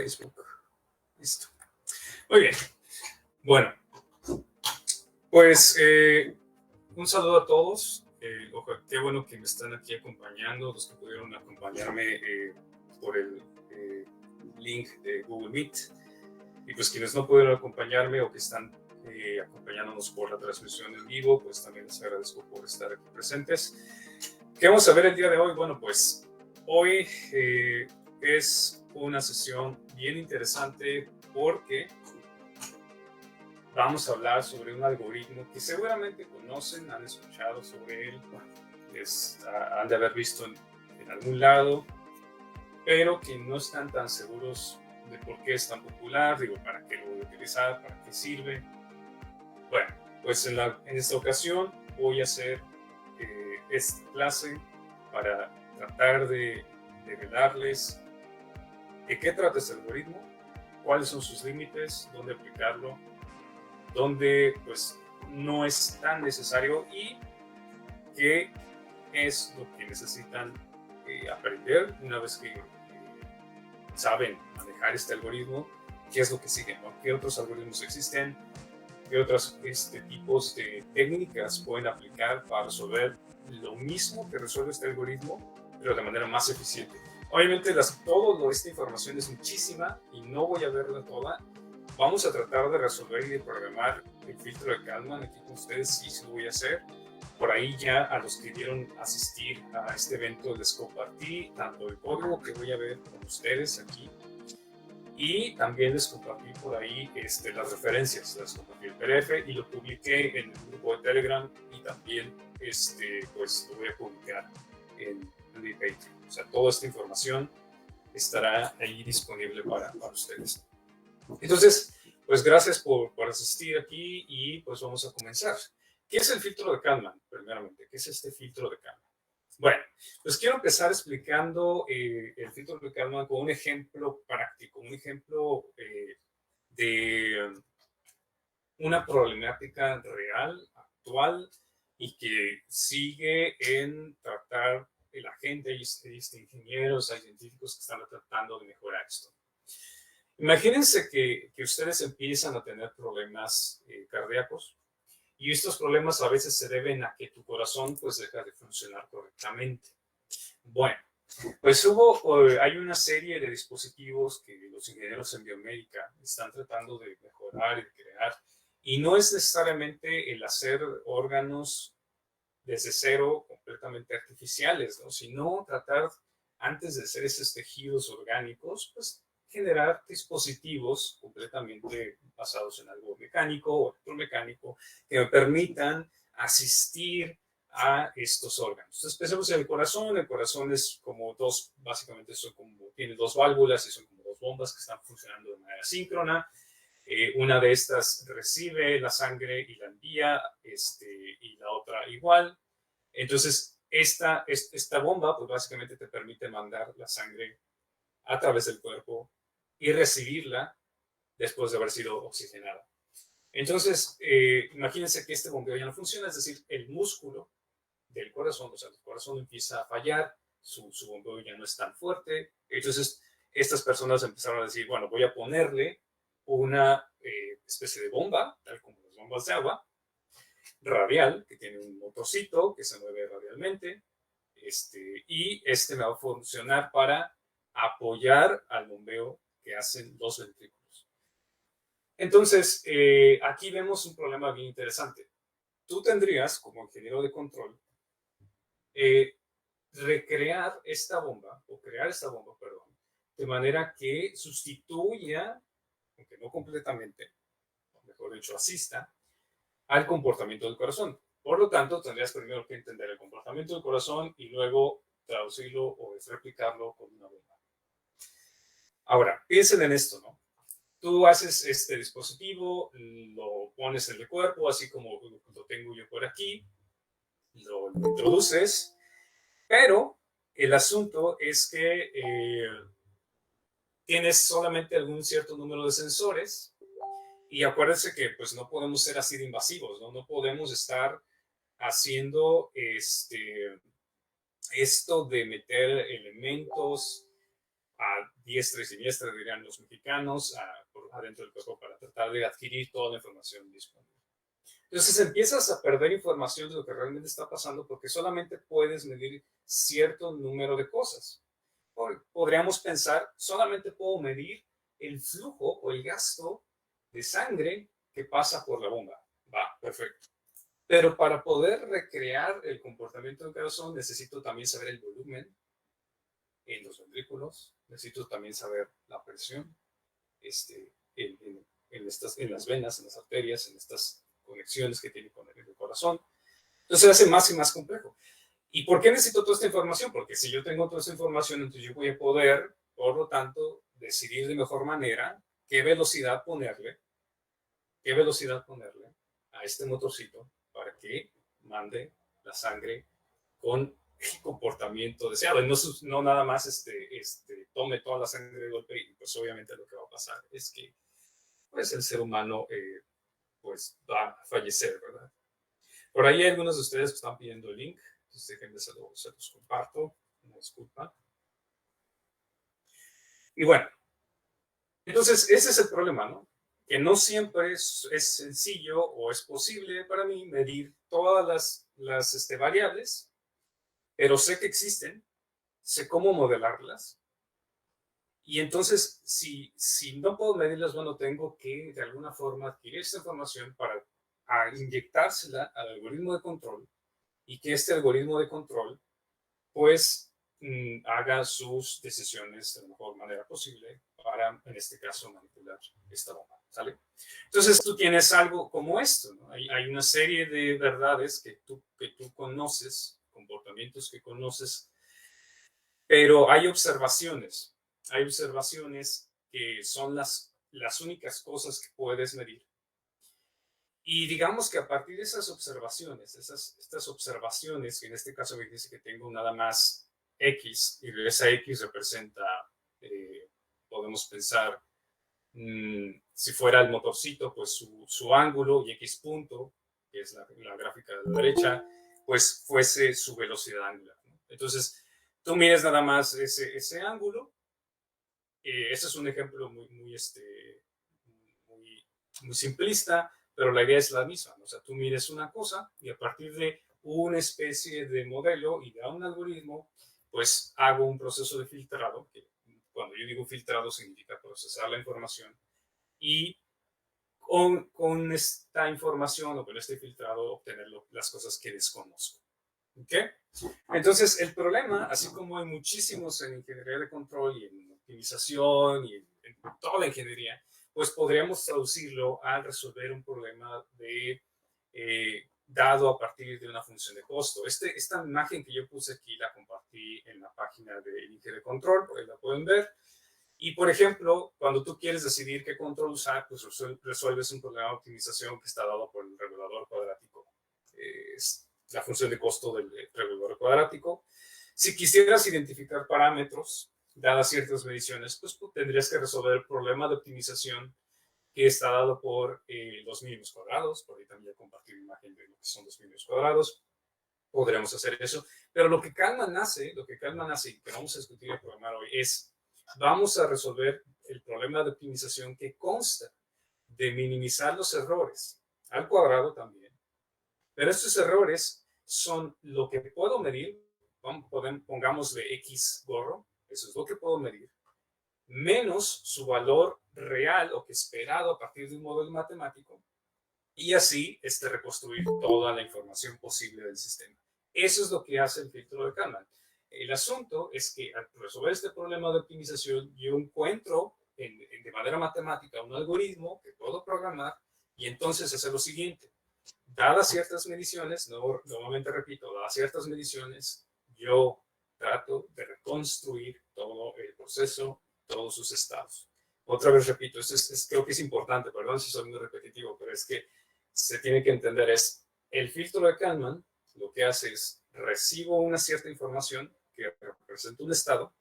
Facebook. Listo. Muy bien. Bueno, pues un saludo a todos. Qué bueno que me están aquí acompañando, los que pudieron acompañarme por el link de Google Meet. Y pues quienes no pudieron acompañarme o que están acompañándonos por la transmisión en vivo, pues también les agradezco por estar aquí presentes. ¿Qué vamos a ver el día de hoy? Bueno, pues hoy es una sesión bien interesante porque vamos a hablar sobre un algoritmo que seguramente conocen, han escuchado sobre él, han de haber visto en algún lado, pero que no están tan seguros de por qué es tan popular, digo, para qué lo voy a utilizar, para qué sirve. Bueno, pues en esta ocasión voy a hacer esta clase para tratar de revelarles de qué trata este algoritmo, cuáles son sus límites, dónde aplicarlo, dónde pues no es tan necesario y qué es lo que necesitan aprender una vez que saben manejar este algoritmo, qué es lo que siguen, ¿no? ¿Qué otros algoritmos existen? ¿Qué otros tipos de técnicas pueden aplicar para resolver lo mismo que resuelve este algoritmo, pero de manera más eficiente? Obviamente toda esta información es muchísima y no voy a verla toda. Vamos a tratar de resolver y de programar el filtro de Kalman aquí con ustedes, sí, sí lo voy a hacer. Por ahí ya a los que dieron asistir a este evento les compartí tanto el código que voy a ver con ustedes aquí y también les compartí por ahí las referencias, les compartí el PDF y lo publiqué en el grupo de Telegram y también pues lo voy a publicar en mi Patreon. O sea, toda esta información estará ahí disponible para ustedes. Entonces, pues gracias por asistir aquí y pues vamos a comenzar. ¿Qué es el filtro de Kalman? Primeramente, ¿qué es este filtro de Kalman? Bueno, pues quiero empezar explicando el filtro de Kalman con un ejemplo práctico, un ejemplo de una problemática real, actual, y que sigue en tratar la gente, hay ingenieros, hay científicos que están tratando de mejorar esto. Imagínense que ustedes empiezan a tener problemas cardíacos y estos problemas a veces se deben a que tu corazón pues deja de funcionar correctamente. Bueno, pues hay una serie de dispositivos que los ingenieros en biomédica están tratando de mejorar y de crear y no es necesariamente el hacer órganos desde cero completamente artificiales, ¿no? Sino tratar antes de hacer esos tejidos orgánicos, pues generar dispositivos completamente basados en algo mecánico o electromecánico que me permitan asistir a estos órganos. Entonces, pensemos en el corazón es como básicamente tiene dos válvulas y son como dos bombas que están funcionando de manera síncrona. Una de estas recibe la sangre y la envía, y la otra igual. Entonces, esta bomba, pues básicamente te permite mandar la sangre a través del cuerpo y recibirla después de haber sido oxigenada. Entonces, imagínense que este bombeo ya no funciona, es decir, el músculo del corazón, o sea, el corazón empieza a fallar, su bombeo ya no es tan fuerte. Entonces, estas personas empezaron a decir, bueno, voy a ponerle una especie de bomba, tal como las bombas de agua, radial, que tiene un motorcito que se mueve radialmente, y me va a funcionar para apoyar al bombeo que hacen los ventrículos. Entonces, aquí vemos un problema bien interesante. Tú tendrías, como ingeniero de control, recrear esta bomba, o crear esta bomba, perdón, de manera que sustituya, aunque no completamente, o mejor dicho, asista al comportamiento del corazón. Por lo tanto, tendrías primero que entender el comportamiento del corazón y luego traducirlo o replicarlo con una bomba. Ahora, piensen en esto, ¿no? Tú haces este dispositivo, lo pones en el cuerpo, así como lo tengo yo por aquí, lo introduces, pero el asunto es que tienes solamente algún cierto número de sensores y acuérdense que pues no podemos ser así de invasivos, ¿no? No podemos estar haciendo esto de meter elementos diestra y siniestra, dirían los mexicanos, por adentro del cuerpo para tratar de adquirir toda la información disponible. Entonces empiezas a perder información de lo que realmente está pasando porque solamente puedes medir cierto número de cosas. Podríamos pensar, solamente puedo medir el flujo o el gasto de sangre que pasa por la bomba. Va, perfecto. Pero para poder recrear el comportamiento del corazón necesito también saber el volumen en los ventrículos, necesito también saber la presión en las venas, en las arterias, en estas conexiones que tiene con el corazón. Entonces se hace más y más complejo. ¿Y por qué necesito toda esta información? Porque si yo tengo toda esta información, entonces yo voy a poder, por lo tanto, decidir de mejor manera qué velocidad ponerle a este motorcito para que mande la sangre con el comportamiento deseado. Y no nada más tome toda la sangre de golpe y pues obviamente lo que va a pasar es que pues el ser humano pues va a fallecer, ¿verdad? Por ahí hay algunos de ustedes que están pidiendo el link, entonces déjenme se los comparto, una disculpa. Y bueno, entonces ese es el problema, ¿no? Que no siempre es sencillo o es posible para mí medir todas las variables, pero sé que existen, sé cómo modelarlas. Y entonces, si no puedo medirlas, bueno, tengo que de alguna forma adquirir esta información para inyectársela al algoritmo de control y que este algoritmo de control, pues, haga sus decisiones de la mejor manera posible para, en este caso, manipular esta bomba, ¿sale? Entonces, tú tienes algo como esto, ¿no? Hay una serie de verdades que tú conoces, comportamientos que conoces, pero hay observaciones que son las únicas cosas que puedes medir. Y digamos que a partir de esas observaciones, estas observaciones, que en este caso me dice que tengo nada más X, y esa X representa, podemos pensar, si fuera el motorcito, pues su ángulo y X punto, que es la gráfica de la derecha, pues fuese su velocidad angular, ¿no? Entonces, tú mides nada más ese ángulo. Ese es un ejemplo muy simplista, pero la idea es la misma, ¿no? O sea, tú mides una cosa y a partir de una especie de modelo y de un algoritmo, pues hago un proceso de filtrado, que cuando yo digo filtrado significa procesar la información y con esta información o con este filtrado obtener las cosas que desconozco. ¿Ok? Entonces, el problema, así como hay muchísimos en ingeniería de control y en optimización y en toda la ingeniería, pues podríamos traducirlo a resolver un problema dado a partir de una función de costo. Esta imagen que yo puse aquí la compartí en la página de ingeniería de control, por ahí la pueden ver. Y, por ejemplo, cuando tú quieres decidir qué control usar, pues resuelves un problema de optimización que está dado por el regulador cuadrático. La función de costo del regulador cuadrático. Si quisieras identificar parámetros, dadas ciertas mediciones, pues tendrías que resolver el problema de optimización que está dado por los mínimos cuadrados. Por ahí también ya compartí una imagen de lo que son los mínimos cuadrados. Podríamos hacer eso. Pero lo que Kalman hace y que vamos a discutir y programar hoy es, vamos a resolver el problema de optimización que consta de minimizar los errores al cuadrado también. Pero estos errores son lo que puedo medir, pongámosle X gorro, eso es lo que puedo medir, menos su valor real o que esperado a partir de un modelo matemático, y así reconstruir toda la información posible del sistema. Eso es lo que hace el filtro de Kalman. El asunto es que al resolver este problema de optimización, yo encuentro de manera matemática un algoritmo que puedo programar y entonces hacer lo siguiente. Dadas ciertas mediciones, nuevamente repito, dadas ciertas mediciones, yo trato de reconstruir todo el proceso, todos sus estados. Otra vez repito, creo que es importante, perdón si soy muy repetitivo, pero es que se tiene que entender, el filtro de Kalman lo que hace es, recibo una cierta información que representa un estado,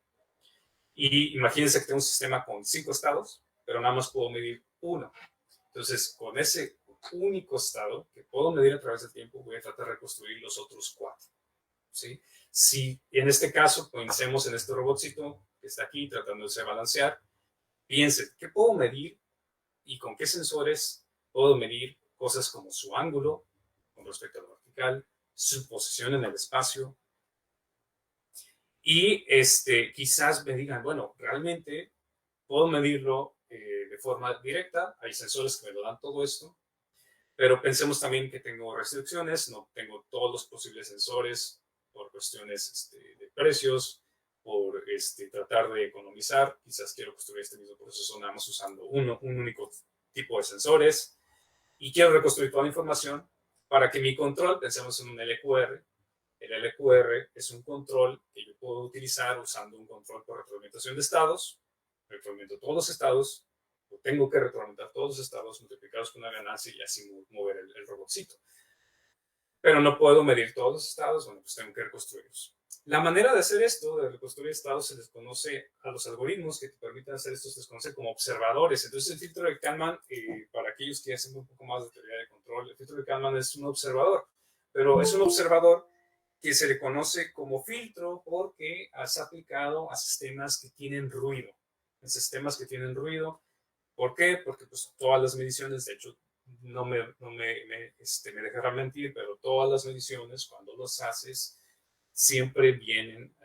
y imagínense que tengo un sistema con 5 estados, pero nada más puedo medir uno. Entonces, con ese único estado que puedo medir a través del tiempo, voy a tratar de reconstruir los otros 4. ¿Sí? Si en este caso pensemos en este robotcito, que está aquí tratándose de balancear, piense, ¿qué puedo medir y con qué sensores puedo medir cosas como su ángulo con respecto a lo vertical, su posición en el espacio? Y quizás me digan, bueno, realmente puedo medirlo de forma directa, hay sensores que me lo dan todo esto, pero pensemos también que tengo restricciones, no tengo todos los posibles sensores por cuestiones de precios, por tratar de economizar, quizás quiero construir este mismo proceso nada más usando un único tipo de sensores, y quiero reconstruir toda la información para que mi control, pensemos en un LQR, el LQR es un control que yo puedo utilizar usando un control por retroalimentación de estados, retroalimento todos los estados, tengo que retroalimentar todos los estados multiplicados con una ganancia y así mover el robotcito. Pero no puedo medir todos los estados, bueno, pues tengo que reconstruirlos. La manera de hacer esto, de reconstruir estados, se les conoce a los algoritmos que te permiten hacer esto, se les conoce como observadores. Entonces el filtro de Kalman, para aquellos que hacen un poco más de teoría de control, el filtro de Kalman es un observador, pero es un observador que se le conoce como filtro porque has aplicado a sistemas que tienen ruido. En sistemas que tienen ruido, ¿por qué? Porque pues todas las mediciones, de hecho, no me dejarán mentir, pero todas las mediciones, cuando las haces, siempre vienen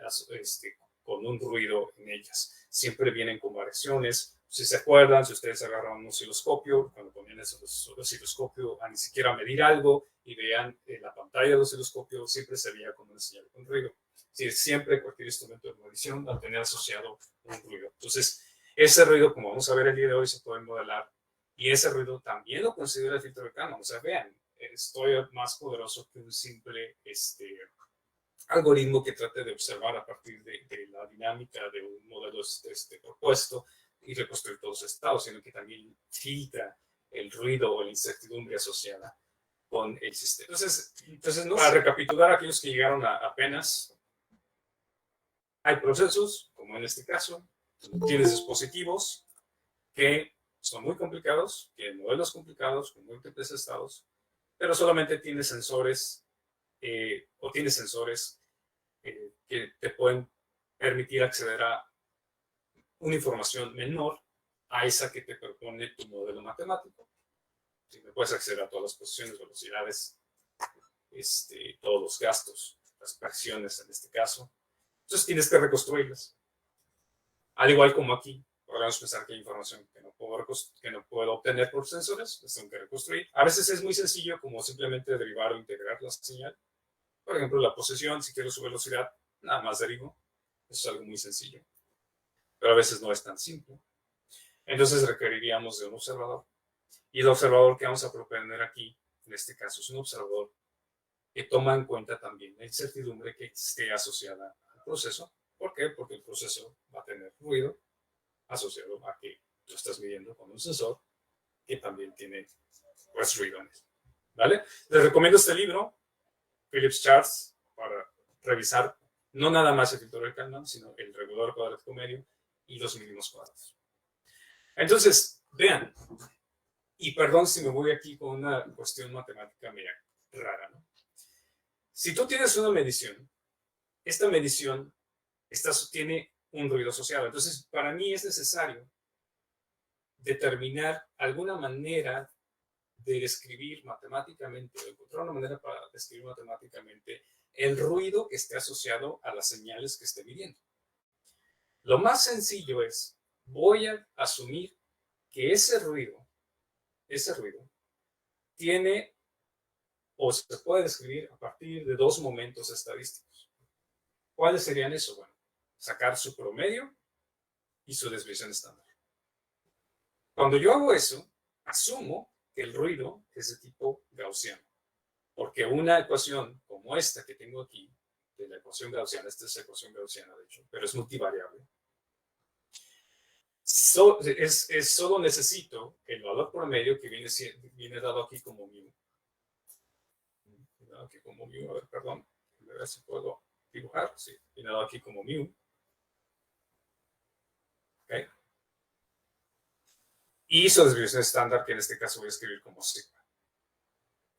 con un ruido en ellas. Siempre vienen con variaciones. Si se acuerdan, si ustedes agarran un osciloscopio, cuando ponían el osciloscopio a ni siquiera medir algo y vean la pantalla del osciloscopio, siempre se veía con una señal con ruido. Sí, siempre cualquier instrumento de medición va a tener asociado un ruido. Entonces, ese ruido, como vamos a ver el día de hoy, se puede modelar. Y ese ruido también lo considera el filtro de Kalman. O sea, vean, estoy más poderoso que un simple algoritmo que trate de observar a partir de la dinámica de un modelo propuesto y reconstruir todos los estados, sino que también filtra el ruido o la incertidumbre asociada con el sistema. Entonces no para recapitular, aquellos que llegaron apenas, hay procesos, como en este caso, tienes dispositivos que son muy complicados, tienen modelos complicados con múltiples estados, pero solamente tienes sensores o tienes sensores que te pueden permitir acceder a una información menor a esa que te propone tu modelo matemático. Si me puedes acceder a todas las posiciones, velocidades, todos los gastos, las presiones en este caso. Entonces tienes que reconstruirlas. Al igual como aquí, podemos pensar que hay información que no puedo obtener por sensores, las tengo que reconstruir. A veces es muy sencillo como simplemente derivar o integrar la señal. Por ejemplo, la posición, si quiero su velocidad, nada más derivo. Eso es algo muy sencillo. Pero a veces no es tan simple. Entonces requeriríamos de un observador. Y el observador que vamos a proponer aquí, en este caso, es un observador que toma en cuenta también la incertidumbre que esté asociada al proceso. ¿Por qué? Porque el proceso va a tener ruido asociado a que lo estás midiendo con un sensor que también tiene pues, ruido en él. ¿Vale? Les recomiendo este libro, Phillips Charts, para revisar no nada más el filtro de Kalman, sino el regulador cuadrático medio y los mínimos cuadrados. Entonces, vean, y perdón si me voy aquí con una cuestión matemática media rara, ¿no? Si tú tienes una medición, esta medición tiene un ruido asociado. Entonces, para mí es necesario determinar alguna manera de describir matemáticamente, o encontrar una manera para describir matemáticamente el ruido que esté asociado a las señales que esté midiendo. Lo más sencillo es, voy a asumir que ese ruido tiene o se puede describir a partir de dos momentos estadísticos. ¿Cuáles serían eso? Bueno, sacar su promedio y su desviación estándar. Cuando yo hago eso, asumo que el ruido es de tipo gaussiano, porque una ecuación como esta que tengo aquí, de la ecuación gaussiana, esta es la ecuación gaussiana de hecho, pero es multivariable. Solo necesito el valor promedio que viene dado aquí como mu. Aquí como mu, a ver, perdón, a ver si puedo dibujar, sí, viene dado aquí como mu. ¿Okay? Y su desviación estándar, que en este caso voy a escribir como sigma.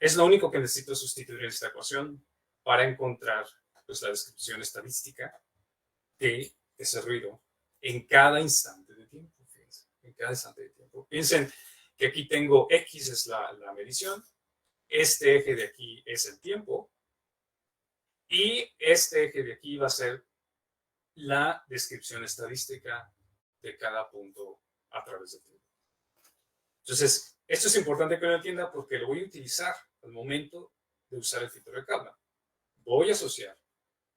Es lo único que necesito sustituir en esta ecuación para encontrar pues, la descripción estadística de ese ruido en cada instante de tiempo. Fíjense, en cada instante de tiempo. Piensen que aquí tengo X es la medición, este eje de aquí es el tiempo, y este eje de aquí va a ser la descripción estadística de cada punto a través del tiempo. Entonces, esto es importante que lo entienda porque lo voy a utilizar al momento de usar el filtro de Kalman. Voy a asociar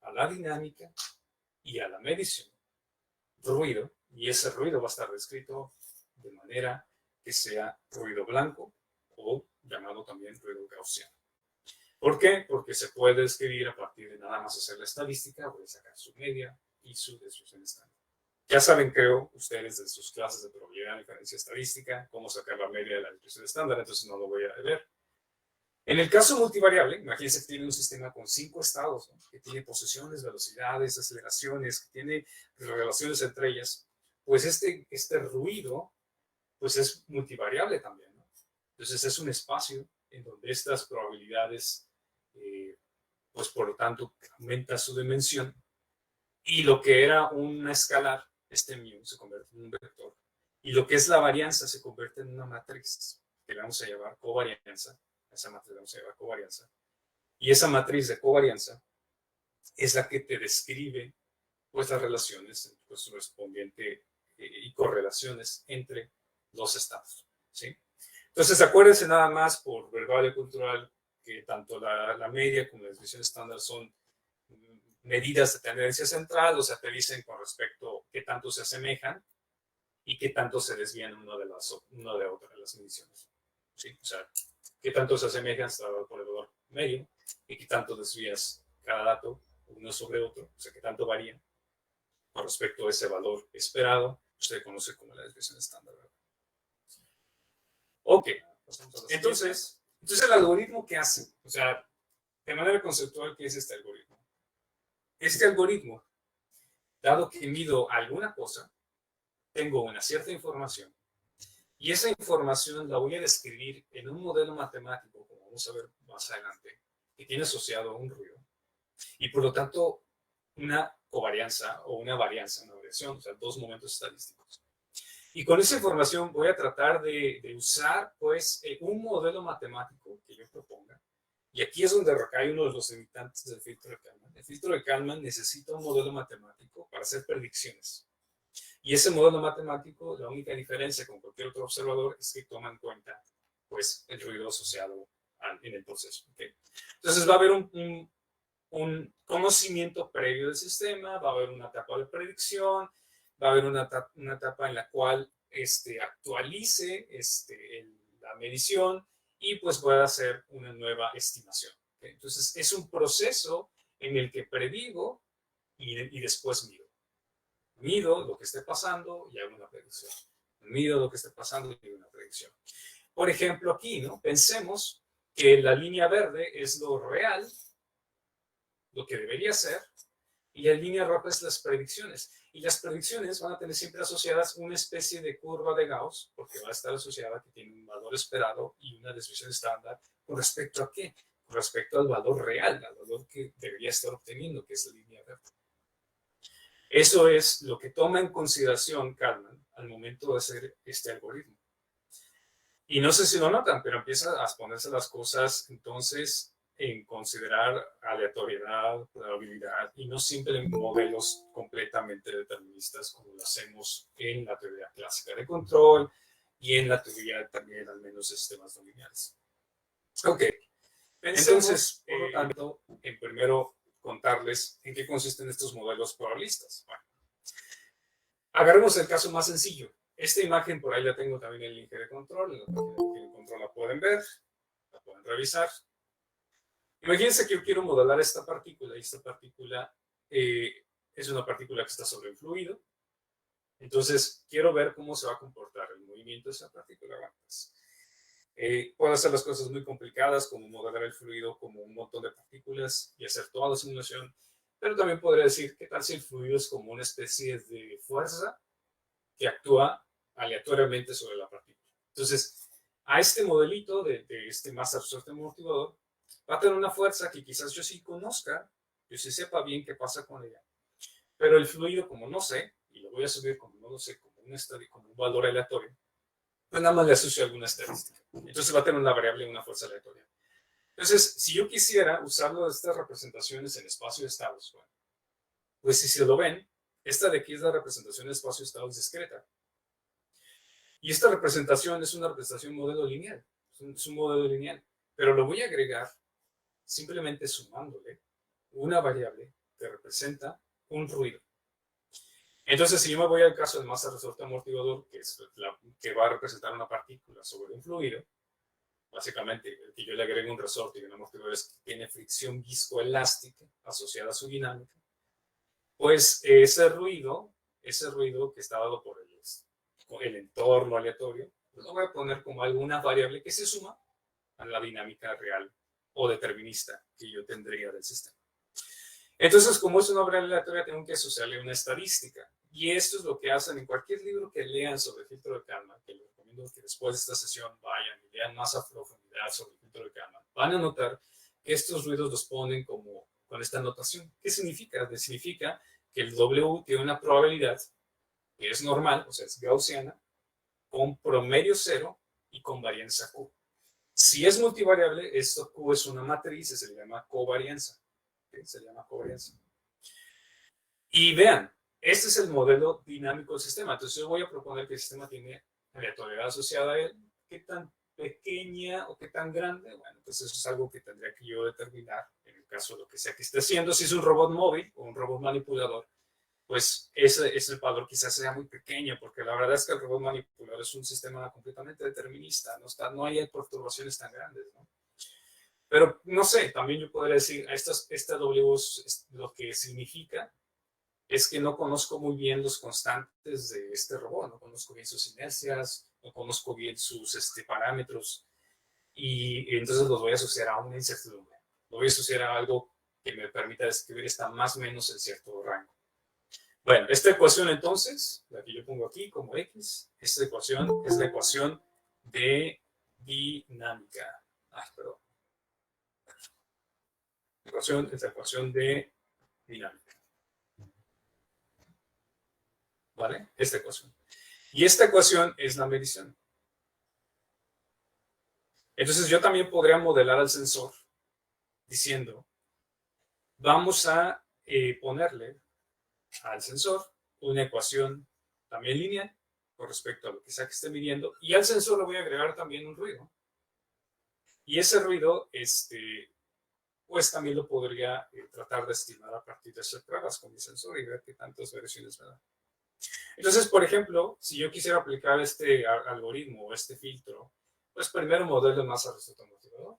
a la dinámica y a la medición ruido, y ese ruido va a estar descrito de manera que sea ruido blanco o llamado también ruido gaussiano. ¿Por qué? Porque se puede describir a partir de nada más hacer la estadística, voy a sacar su media y su desviación estándar. Ya saben, creo, ustedes de sus clases de probabilidad, diferencia estadística, cómo sacar la media de la desviación estándar, entonces no lo voy a ver. En el caso multivariable, imagínense que tiene un sistema con 5 estados, ¿no? Que tiene posiciones, velocidades, aceleraciones, que tiene relaciones entre ellas, pues este ruido pues es multivariable también, ¿no? Entonces es un espacio en donde estas probabilidades, pues por lo tanto, aumenta su dimensión, y lo que era una escalar, este mu, se convierte en un vector, y lo que es la varianza se convierte en una matriz, que le vamos a llamar covarianza. Esa matriz vamos a llamar covarianza. Y esa matriz de covarianza es la que te describe pues las relaciones pues, correspondiente y correlaciones entre los estados, ¿sí? Entonces, acuérdense nada más por verbal y cultural que tanto la media como la desviación estándar son medidas de tendencia central, o sea, te dicen con respecto a qué tanto se asemejan y qué tanto se desvían una de otra de las mediciones, ¿sí? O sea, qué tanto se asemejan por el valor medio y qué tanto desvías cada dato uno sobre otro, o sea, qué tanto varía con respecto a ese valor esperado, se conoce como la desviación estándar, ¿verdad? Ok, entonces el algoritmo, ¿qué hace? O sea, de manera conceptual, ¿qué es este algoritmo? Este algoritmo, dado que mido alguna cosa, tengo una cierta información, y esa información la voy a describir en un modelo matemático, como vamos a ver más adelante, que tiene asociado un ruido, y por lo tanto una covarianza o una varianza, o sea, dos momentos estadísticos. Y con esa información voy a tratar de usar pues un modelo matemático que yo proponga. Y aquí es donde recae uno de los limitantes del filtro de Kalman. El filtro de Kalman necesita un modelo matemático para hacer predicciones. Y ese modelo matemático, la única diferencia con cualquier otro observador es que toma en cuenta pues, el ruido asociado en el proceso. ¿Okay? Entonces va a haber un conocimiento previo del sistema, va a haber una etapa de predicción, va a haber una etapa en la cual actualice la medición y pues pueda hacer una nueva estimación. ¿Okay? Entonces es un proceso en el que predigo y después mido. Mido lo que esté pasando y hago una predicción. Mido lo que esté pasando y hago una predicción. Por ejemplo, aquí, ¿no? Pensemos que la línea verde es lo real, lo que debería ser, y la línea roja es las predicciones. Y las predicciones van a tener siempre asociadas una especie de curva de Gauss, porque va a estar asociada que tiene un valor esperado y una desviación estándar. ¿Con respecto a qué? Con respecto al valor real, al valor que debería estar obteniendo, que es la línea verde. Eso es lo que toma en consideración Kalman al momento de hacer este algoritmo. Y no sé si lo notan, pero empieza a ponerse las cosas entonces en considerar aleatoriedad, probabilidad, y no siempre en modelos completamente deterministas como lo hacemos en la teoría clásica de control y en la teoría también al menos de sistemas no lineales. Ok, entonces, por lo tanto, en primero contarles en qué consisten estos modelos probabilistas. Bueno, agarremos el caso más sencillo. Esta imagen por ahí la tengo también en el link de control. En la página de control la pueden ver, la pueden revisar. Imagínense que yo quiero modelar esta partícula, y esta partícula es una partícula que está sobre el fluido. Entonces, quiero ver cómo se va a comportar el movimiento de esa partícula. Bueno, pues, puedo hacer las cosas muy complicadas, como modelar el fluido como un montón de partículas y hacer toda la simulación. Pero también podría decir, ¿qué tal si el fluido es como una especie de fuerza que actúa aleatoriamente sobre la partícula? Entonces, a este modelito de este mass absorption amortiguador va a tener una fuerza que quizás yo sí conozca, yo sí sepa bien qué pasa con ella. Pero el fluido, como no sé, y lo voy a subir como, no lo sé, como un valor aleatorio, pues nada más le asocio alguna estadística. Entonces va a tener una variable y una fuerza aleatoria. Entonces, si yo quisiera usarlo de estas representaciones en espacio de estados, bueno, pues si se lo ven, esta de aquí es la representación de espacio de estados discreta. Y esta representación es una representación modelo lineal. Es un modelo lineal. Pero lo voy a agregar simplemente sumándole una variable que representa un ruido. Entonces, si yo me voy al caso del masa resorte amortiguador, que es que va a representar una partícula sobre un fluido, básicamente, que yo le agrego un resorte y un amortiguador que tiene fricción viscoelástica asociada a su dinámica, pues ese ruido que está dado por el entorno aleatorio, pues lo voy a poner como alguna variable que se suma a la dinámica real o determinista que yo tendría del sistema. Entonces, como es una variable aleatoria, tengo que asociarle una estadística. Y esto es lo que hacen en cualquier libro que lean sobre filtro de Kalman, que les recomiendo que después de esta sesión vayan y lean más a profundidad sobre el filtro de Kalman. Van a notar que estos ruidos los ponen como con esta notación. ¿Qué significa? Significa que el W tiene una probabilidad que es normal, o sea, es gaussiana, con promedio cero y con varianza Q. Si es multivariable, esto Q es una matriz y se le llama covarianza. ¿Okay? Se le llama covarianza. Y vean, este es el modelo dinámico del sistema. Entonces yo voy a proponer que el sistema tiene aleatoriedad asociada a él. ¿Qué tan pequeña o qué tan grande? Bueno, pues eso es algo que tendría que yo determinar en el caso de lo que sea que esté haciendo. Si es un robot móvil o un robot manipulador, pues ese valor quizás sea muy pequeño, porque la verdad es que el robot manipulador es un sistema completamente determinista, no hay perturbaciones tan grandes, ¿no? Pero no sé, también yo podría decir, esta W lo que significa es que no conozco muy bien los constantes de este robot, no conozco bien sus inercias, no conozco bien sus parámetros, y entonces los voy a asociar a una incertidumbre. Lo voy a asociar a algo que me permita describir esta más o menos en cierto rango. Bueno, esta ecuación entonces, la que yo pongo aquí como X, esta ecuación es la ecuación de dinámica. Perdón. Ecuación es la ecuación de dinámica. ¿Vale? Esta ecuación. Y esta ecuación es la medición. Entonces yo también podría modelar al sensor diciendo, vamos a ponerle al sensor una ecuación también lineal con respecto a lo que sea que esté midiendo, y al sensor le voy a agregar también un ruido. Y ese ruido, pues también lo podría tratar de estimar a partir de hacer pruebas con mi sensor y ver qué tantas variaciones me da. Entonces, por ejemplo, si yo quisiera aplicar este algoritmo o este filtro, pues primero modelo masa resorte amortiguador,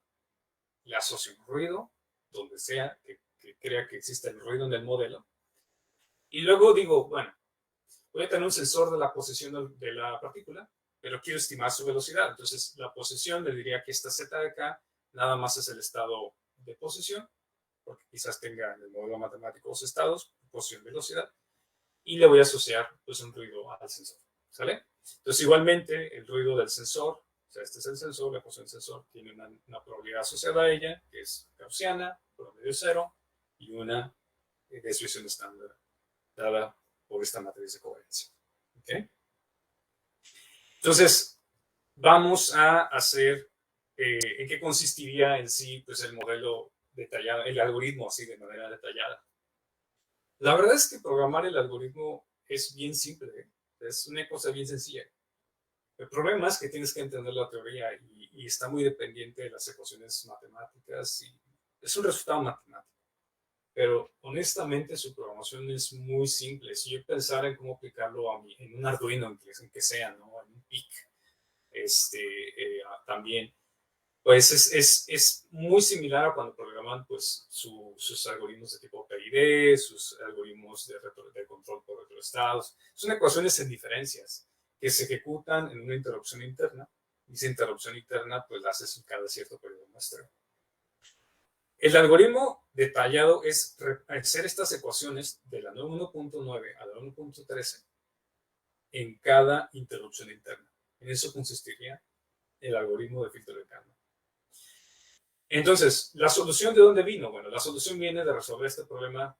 le asocio un ruido, donde sea que crea que exista el ruido en el modelo, y luego digo, bueno, voy a tener un sensor de la posición de la partícula, pero quiero estimar su velocidad. Entonces, la posición le diría que esta z de acá nada más es el estado de posición, porque quizás tenga en el modelo matemático dos estados, posición y velocidad, y le voy a asociar pues un ruido al sensor, ¿sale? Entonces, igualmente, el ruido del sensor, o sea, este es el sensor, la posición del sensor tiene una probabilidad asociada a ella, que es gaussiana, promedio cero, y una desviación estándar dada por esta matriz de covariancia. ¿Okay? Entonces, vamos a hacer en qué consistiría en sí pues, el modelo detallado, el algoritmo así de manera detallada. La verdad es que programar el algoritmo es bien simple, ¿eh? Es una cosa bien sencilla. El problema es que tienes que entender la teoría y está muy dependiente de las ecuaciones matemáticas y es un resultado matemático. Pero honestamente su programación es muy simple. Si yo pensara en cómo aplicarlo en un Arduino, en que sea, ¿no? En un PIC, también, pues es muy similar a cuando programan pues, sus algoritmos de tipo PID, sus algoritmos de control por retroestados. Son ecuaciones en diferencias que se ejecutan en una interrupción interna, y esa interrupción interna pues la haces cada cierto periodo de muestreo. El algoritmo detallado es hacer estas ecuaciones de la 1.9 a la 1.13 en cada interrupción interna. En eso consistiría el algoritmo de filtro de Kalman. Entonces, ¿la solución de dónde vino? Bueno, la solución viene de resolver este problema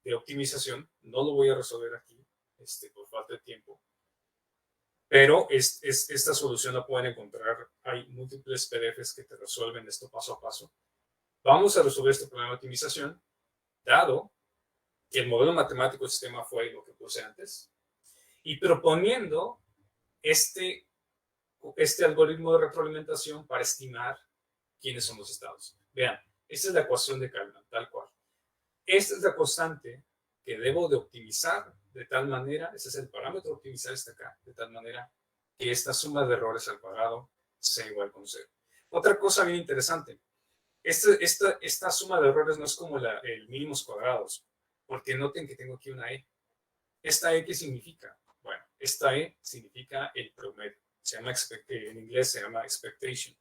de optimización. No lo voy a resolver aquí. por falta de tiempo. Pero esta solución la pueden encontrar. Hay múltiples PDFs que te resuelven esto paso a paso. Vamos a resolver este problema de optimización, dado que el modelo matemático del sistema fue lo que puse antes, y proponiendo este algoritmo de retroalimentación para estimar quiénes son los estados. Vean, esta es la ecuación de Kalman, tal cual. Esta es la constante que debo de optimizar de tal manera, ese es el parámetro de optimizar está acá, de tal manera que esta suma de errores al cuadrado sea igual con 0. Otra cosa bien interesante, esta suma de errores no es como el mínimos cuadrados, porque noten que tengo aquí una E. ¿Esta E qué significa? Bueno, esta E significa el promedio. En inglés se llama expectation.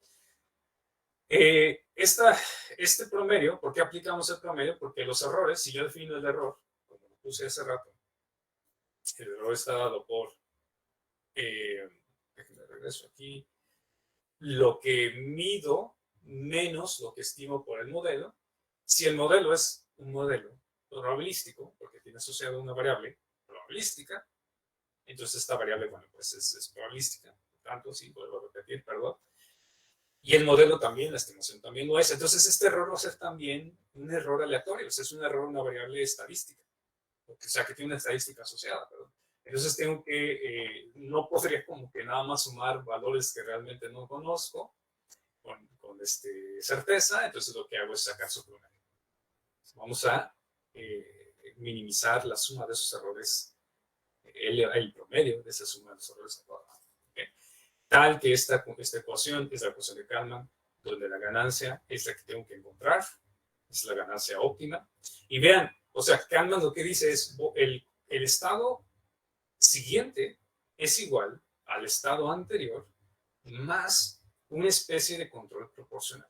Este promedio, ¿por qué aplicamos el promedio? Porque los errores, si yo defino el error, como lo puse hace rato, el error está dado por, déjenme regreso aquí, lo que mido menos lo que estimo por el modelo. Si el modelo es un modelo probabilístico, porque tiene asociado una variable probabilística, entonces esta variable, bueno, pues es probabilística. Por tanto, sí, vuelvo a repetir, perdón. Y el modelo también, la estimación también lo es. Entonces este error va a ser también un error aleatorio, o sea, es un error, una variable estadística. O sea, que tiene una estadística asociada, perdón. Entonces tengo que, no podría como que nada más sumar valores que realmente no conozco con certeza, entonces lo que hago es sacar su promedio. Vamos a minimizar la suma de esos errores, el promedio de esa suma de esos errores. ¿Okay? Tal que esta ecuación es la ecuación de Kalman, donde la ganancia es la que tengo que encontrar, es la ganancia óptima. Y vean, o sea, Kalman lo que dice es el estado siguiente es igual al estado anterior más una especie de control proporcional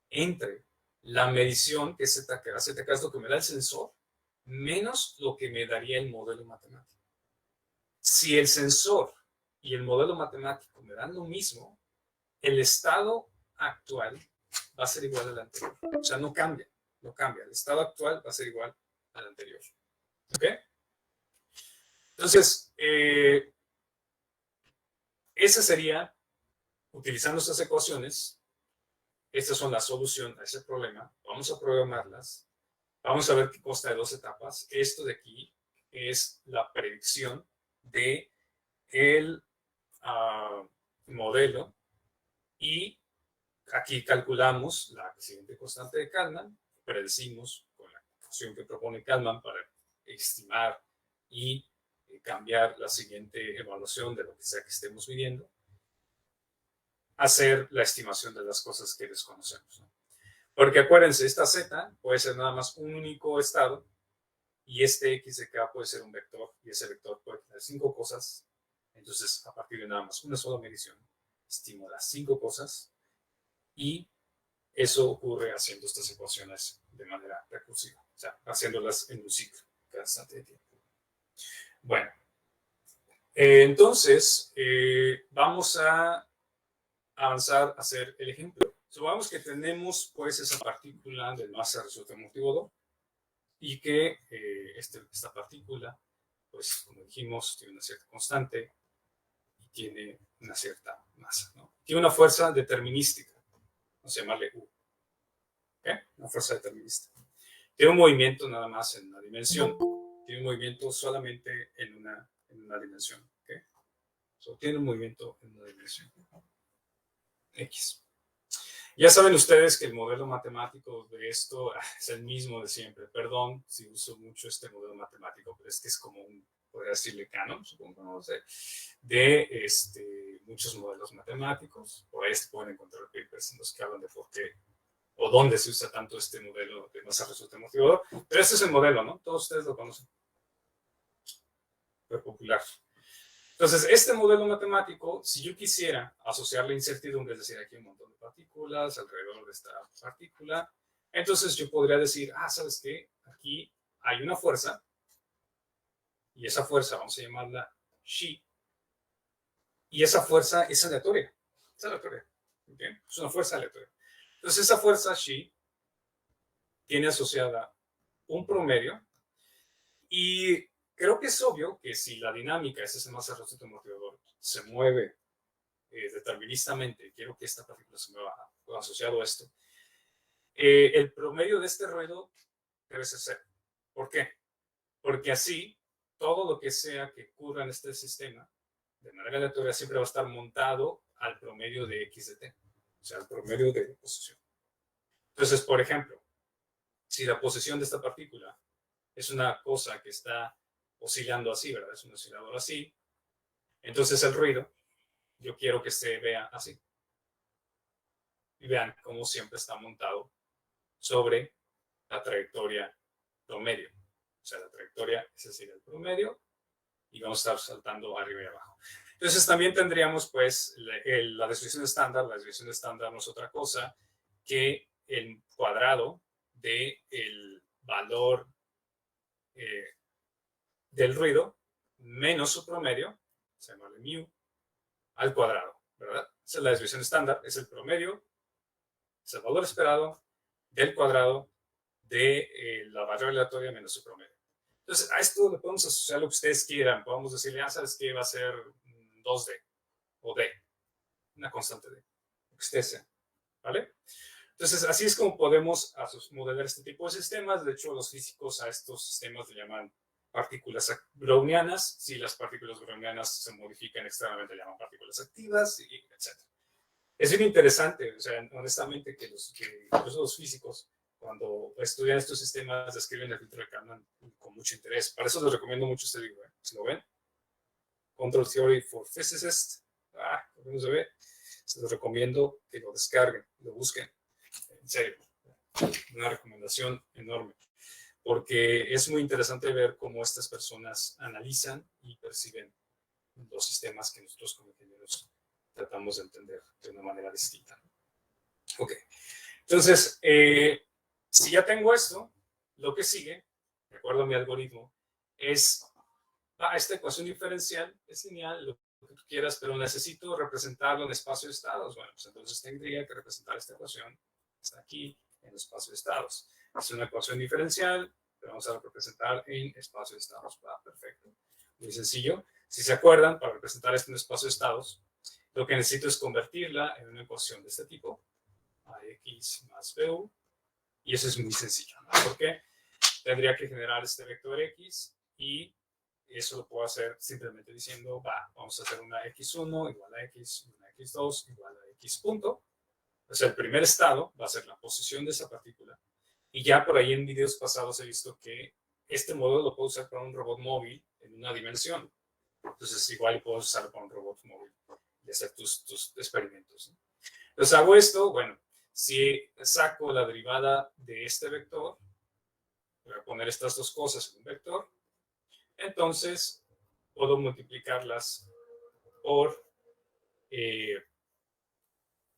entre la medición que ZK es lo que me da el sensor, menos lo que me daría el modelo matemático. Si el sensor y el modelo matemático me dan lo mismo, el estado actual va a ser igual al anterior. O sea, no cambia. El estado actual va a ser igual al anterior. ¿Ok? Entonces, esa sería, utilizando estas ecuaciones, estas son la solución a ese problema. Vamos a programarlas. Vamos a ver que consta de 2 etapas. Esto de aquí es la predicción de el modelo y aquí calculamos la siguiente constante de Kalman, predecimos con la ecuación que propone Kalman para estimar y cambiar la siguiente evaluación de lo que sea que estemos midiendo, hacer la estimación de las cosas que desconocemos, ¿no? Porque acuérdense, esta z puede ser nada más un único estado y este x de k puede ser un vector y ese vector puede tener 5 cosas. Entonces, a partir de nada más una sola medición, estimo las 5 cosas y eso ocurre haciendo estas ecuaciones de manera recursiva, o sea, haciéndolas en un ciclo constante de tiempo. Bueno, entonces vamos a avanzar a hacer el ejemplo. Supongamos que tenemos pues esa partícula de masa resuelta en motivador y que esta partícula, pues como dijimos, tiene una cierta constante y tiene una cierta masa, ¿no? Tiene una fuerza determinística, vamos a llamarle U. ¿Okay? Una fuerza determinística. Tiene un movimiento nada más en una dimensión. Tiene un movimiento solamente en una dimensión. ¿Okay? Tiene un movimiento en una dimensión. X. Ya saben ustedes que el modelo matemático de esto es el mismo de siempre. Perdón si uso mucho este modelo matemático, pero es que es como un, podría decirle canon, supongo, no sé, de muchos modelos matemáticos. Por ahí se pueden encontrar papers en los que hablan de por qué o dónde se usa tanto este modelo de masa resuelta motivador. Pero este es el modelo, ¿no? Todos ustedes lo conocen. Fue popular. Entonces, este modelo matemático, si yo quisiera asociar la incertidumbre, es decir, aquí hay un montón de partículas alrededor de esta partícula, entonces yo podría decir, ¿sabes qué? Aquí hay una fuerza, y esa fuerza vamos a llamarla Xi, y esa fuerza es aleatoria. Es aleatoria. ¿Okay? Es una fuerza aleatoria. Entonces, esa fuerza Xi tiene asociada un promedio, y creo que es obvio que si la dinámica, ese es el más resultado motivador, se mueve deterministamente, quiero que esta partícula se mueva asociado a esto, el promedio de este ruido debe ser cero. ¿Por qué? Porque así, todo lo que sea que ocurra en este sistema, de manera aleatoria, siempre va a estar montado al promedio de x de t, o sea, al promedio de posición. Entonces, por ejemplo, si la posición de esta partícula es una cosa que está oscilando así, ¿verdad? Es un oscilador así, entonces el ruido, yo quiero que se vea así. Y vean cómo siempre está montado sobre la trayectoria promedio. O sea, la trayectoria, ese sería el promedio, y vamos a estar saltando arriba y abajo. Entonces también tendríamos pues la desviación estándar. La desviación estándar no es otra cosa que el cuadrado del valor del ruido menos su promedio, se llama mu, al cuadrado, ¿verdad? Esa es la desviación estándar, es el promedio, es el valor esperado del cuadrado de la variable aleatoria menos su promedio. Entonces, a esto le podemos asociar lo que ustedes quieran. Podemos decirle, sabes que va a ser 2D o D, una constante D, lo que ustedes sean, ¿vale? Entonces, así es como podemos modelar este tipo de sistemas. De hecho, los físicos a estos sistemas le llaman partículas brownianas. Si las partículas brownianas se modifican externamente, le llaman partículas activas, etc. Es bien interesante, o sea, honestamente, que los físicos, cuando estudian estos sistemas, describen el filtro de Kalman con mucho interés. Para eso les recomiendo mucho este libro. ¿Se lo ven? Control Theory for Physicists. ¿Cómo se ve? Se los recomiendo que lo descarguen, lo busquen. En serio, una recomendación enorme, porque es muy interesante ver cómo estas personas analizan y perciben los sistemas que nosotros como ingenieros tratamos de entender de una manera distinta. Ok, entonces, si ya tengo esto, lo que sigue, de acuerdo a mi algoritmo, es esta ecuación diferencial, es lineal, lo que tú quieras, pero necesito representarlo en espacio de estados. Bueno, pues entonces tendría que representar esta ecuación, está aquí, en espacio de estados. Es una ecuación diferencial, pero vamos a representar en espacio de estados. Perfecto. Muy sencillo. Si se acuerdan, para representar esto en espacio de estados, lo que necesito es convertirla en una ecuación de este tipo, ax más bu, y eso es muy sencillo, ¿no? Porque tendría que generar este vector x, y eso lo puedo hacer simplemente diciendo, vamos a hacer una x1 igual a x, una x2 igual a x punto. O sea, el primer estado va a ser la posición de esa partícula. Y ya por ahí en videos pasados he visto que este modelo lo puedo usar para un robot móvil en una dimensión. Entonces, igual puedo usarlo para un robot móvil y hacer tus experimentos, ¿no? Entonces, hago esto. Bueno, si saco la derivada de este vector, voy a poner estas dos cosas en un vector, entonces puedo multiplicarlas por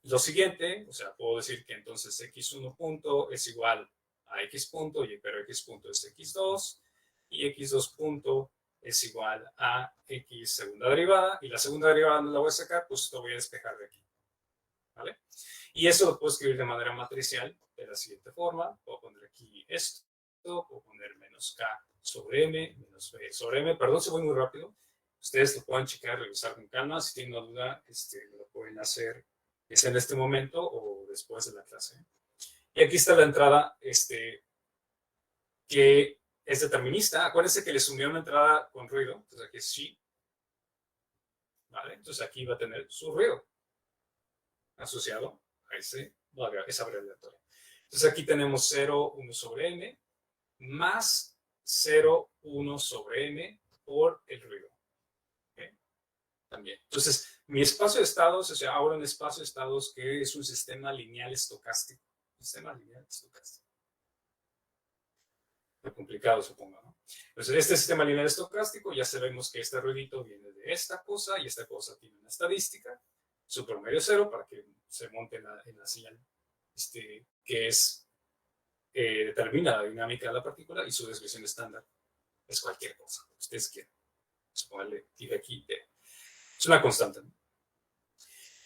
lo siguiente. O sea, puedo decir que entonces x1 punto es igual a x punto, pero x punto es x2, y x2 punto es igual a x segunda derivada, y la segunda derivada no la voy a sacar, pues lo voy a despejar de aquí, ¿vale? Y eso lo puedo escribir de manera matricial de la siguiente forma. Puedo poner aquí esto, puedo poner menos k sobre m, menos b sobre m. Perdón si voy muy rápido. Ustedes lo pueden checar, revisar con calma. Si tienen una duda, lo pueden hacer en este momento o después de la clase. Y aquí está la entrada que es determinista. Acuérdense que le sumé una entrada con ruido. Entonces aquí es she, ¿vale? Entonces aquí va a tener su ruido asociado a esa variable aleatoria. Entonces aquí tenemos 0, 1 sobre m más 0, 1 sobre m por el ruido. ¿Okay? También. Entonces, mi espacio de estados, o sea, ahora un espacio de estados que es un sistema lineal estocástico. Sistema lineal estocástico. Muy complicado, supongo, ¿no? Entonces, este sistema lineal estocástico, ya sabemos que este ruidito viene de esta cosa, y esta cosa tiene una estadística, su promedio 0, para que se monte en la señal, que es determina la dinámica de la partícula, y su desviación estándar es cualquier cosa, lo que ustedes quieran. Suponganle y de aquí, es una constante, ¿no?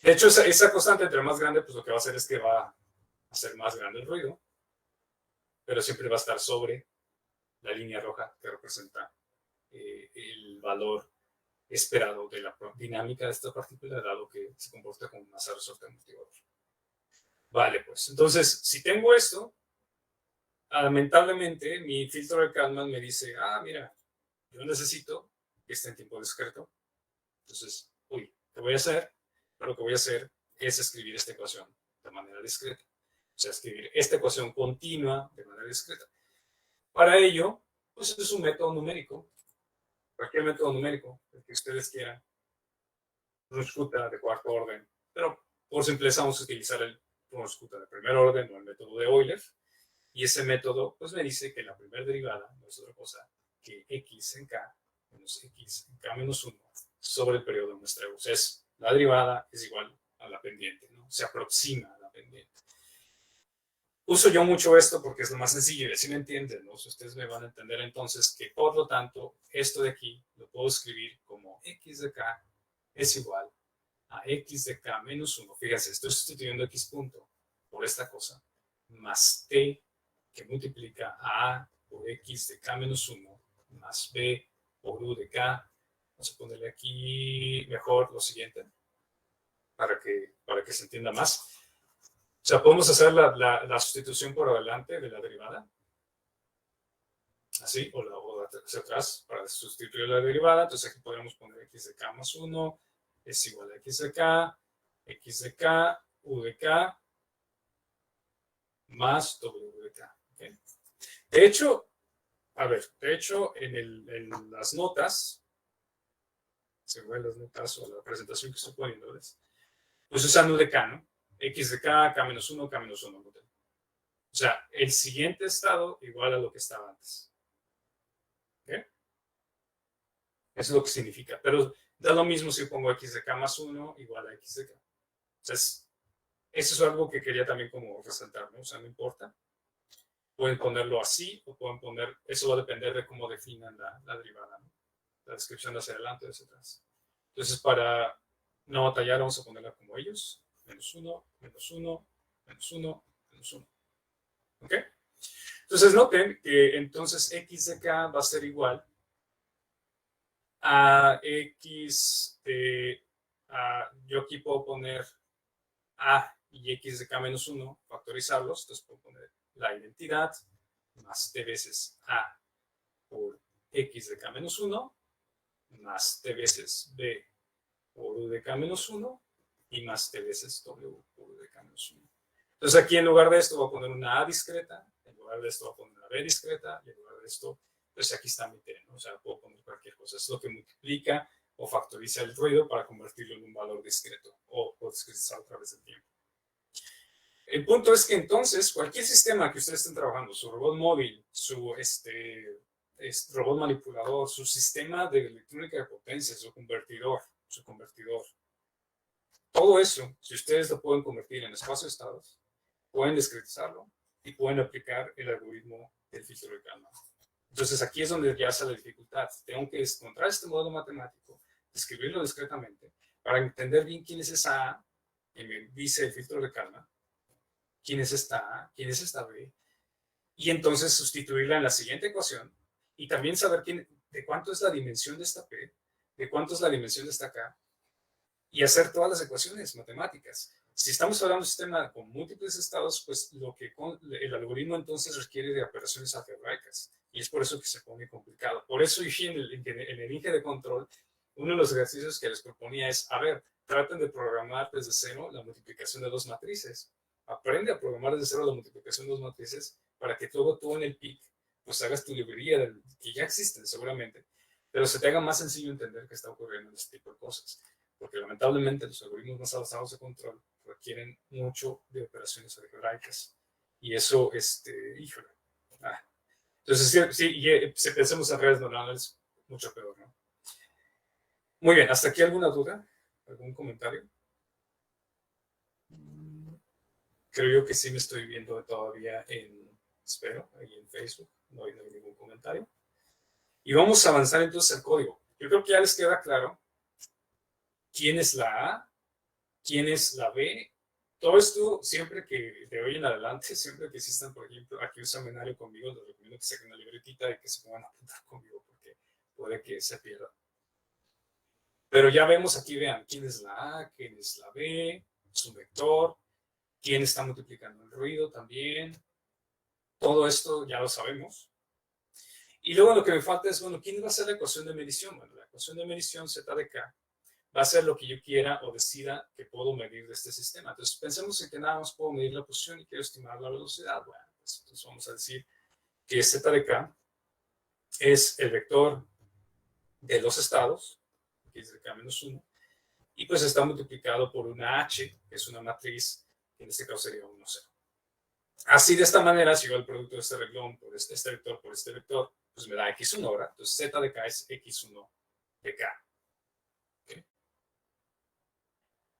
De hecho, esa constante, entre más grande, pues lo que va a hacer es que va a hacer más grande el ruido, pero siempre va a estar sobre la línea roja que representa valor esperado de la dinámica de esta partícula, dado que se comporta como masa resorte amortiguador. Vale, pues entonces, si tengo esto, lamentablemente mi filtro de Kalman me dice, mira, yo necesito que esté en tiempo discreto. Entonces, ¿qué voy a hacer? Lo que voy a hacer es escribir esta ecuación de manera discreta. O sea, escribir esta ecuación continua de manera discreta. Para ello, pues es un método numérico. Cualquier método numérico, el que ustedes quieran. Rushkuta de cuarto orden. Pero por simpleza vamos a utilizar el Rushkuta de primer orden o el método de Euler. Y ese método, pues me dice que la primera derivada no es otra cosa que x en k menos x en k menos 1 sobre el periodo de muestreo. O sea, la derivada es igual a la pendiente, ¿no? Se aproxima a la pendiente. Uso yo mucho esto porque es lo más sencillo y así me entienden, ¿no? Ustedes me van a entender entonces que, por lo tanto, esto de aquí lo puedo escribir como x de k es igual a x de k menos 1. Fíjense, estoy sustituyendo x punto por esta cosa, más t que multiplica a por x de k menos 1 más b por u de k. Vamos a ponerle aquí mejor lo siguiente para que se entienda más. O sea, podemos hacer la sustitución por adelante de la derivada. Así, o hacia atrás para sustituir la derivada. Entonces aquí podemos poner x de k más 1 es igual a x de k, u de k, más w de k. ¿Okay? De hecho, en las notas, según las notas o la presentación que estoy poniéndoles, pues usan u de k, ¿no? X de k, k menos 1, k menos 1. O sea, el siguiente estado igual a lo que estaba antes. ¿Ok? Eso es lo que significa. Pero da lo mismo si pongo x de k más 1 igual a x de k. O sea, eso es algo que quería también como resaltar, ¿no? O sea, no importa. Pueden ponerlo así o pueden poner, eso va a depender de cómo definan la derivada, ¿no? La descripción de hacia adelante o hacia atrás. Entonces, para no batallar, vamos a ponerla como ellos. Menos 1, menos 1, menos 1, menos 1. ¿Ok? Entonces, noten que entonces x de k va a ser igual a x de... yo aquí puedo poner a y x de k menos 1, factorizarlos. Entonces, puedo poner la identidad más t veces a por x de k menos 1 más t veces b por u de k menos 1 y más t veces w por u de k menos 1. Entonces aquí en lugar de esto voy a poner una a discreta, en lugar de esto voy a poner una b discreta y en lugar de esto, pues aquí está mi t, ¿no? O sea, puedo poner cualquier cosa. Es lo que multiplica o factoriza el ruido para convertirlo en un valor discreto o discretizar a través del tiempo. El punto es que entonces cualquier sistema que ustedes estén trabajando, su robot móvil, su robot manipulador, su sistema de electrónica de potencia, su convertidor, todo eso, si ustedes lo pueden convertir en espacio-estados, pueden discretizarlo y pueden aplicar el algoritmo del filtro de Kalman. Entonces aquí es donde ya sale la dificultad. Tengo que encontrar este modelo matemático, describirlo discretamente, para entender bien quién es esa A que me dice el filtro de Kalman, quién es esta A, quién es esta B, y entonces sustituirla en la siguiente ecuación y también saber de cuánto es la dimensión de esta P, de cuánto es la dimensión de esta K, y hacer todas las ecuaciones matemáticas. Si estamos hablando de un sistema con múltiples estados, pues el algoritmo entonces requiere de operaciones algebraicas, y es por eso que se pone complicado. Por eso en el Inge de control, uno de los ejercicios que les proponía es, traten de programar desde cero la multiplicación de dos matrices. Aprende a programar desde cero la multiplicación de dos matrices para que luego tú en el PIC pues hagas tu librería que ya existen seguramente, pero se te haga más sencillo entender qué está ocurriendo en este tipo de cosas. Porque lamentablemente los algoritmos más avanzados de control requieren mucho de operaciones algebraicas. Y eso, híjole. Entonces, si pensamos en redes neuronales, mucho peor, ¿no? Muy bien, ¿hasta aquí alguna duda? ¿Algún comentario? Creo yo que sí me estoy viendo todavía espero, ahí en Facebook. No hay ningún comentario. Y vamos a avanzar entonces al código. Yo creo que ya les queda claro quién es la A, quién es la B. Todo esto, siempre que de hoy en adelante, siempre que existan, por ejemplo, aquí un seminario conmigo, les recomiendo que saquen una libretita y que se pongan a apuntar conmigo porque puede que se pierda. Pero ya vemos aquí, vean, quién es la A, quién es la B, es un vector, quién está multiplicando el ruido también. Todo esto ya lo sabemos. Y luego lo que me falta es, bueno, ¿quién va a ser la ecuación de medición? Bueno, la ecuación de medición z de k va a ser lo que yo quiera o decida que puedo medir de este sistema. Entonces, pensemos en que nada más puedo medir la posición y quiero estimar la velocidad. Bueno, pues, entonces vamos a decir que z de k es el vector de los estados, que es de k-1, y pues está multiplicado por una h, que es una matriz, que en este caso sería 1, 0. Así, de esta manera, si yo el producto de este renglón por este vector por este vector, pues me da x1, ¿verdad? Entonces z de k es x1 de k. ¿Okay?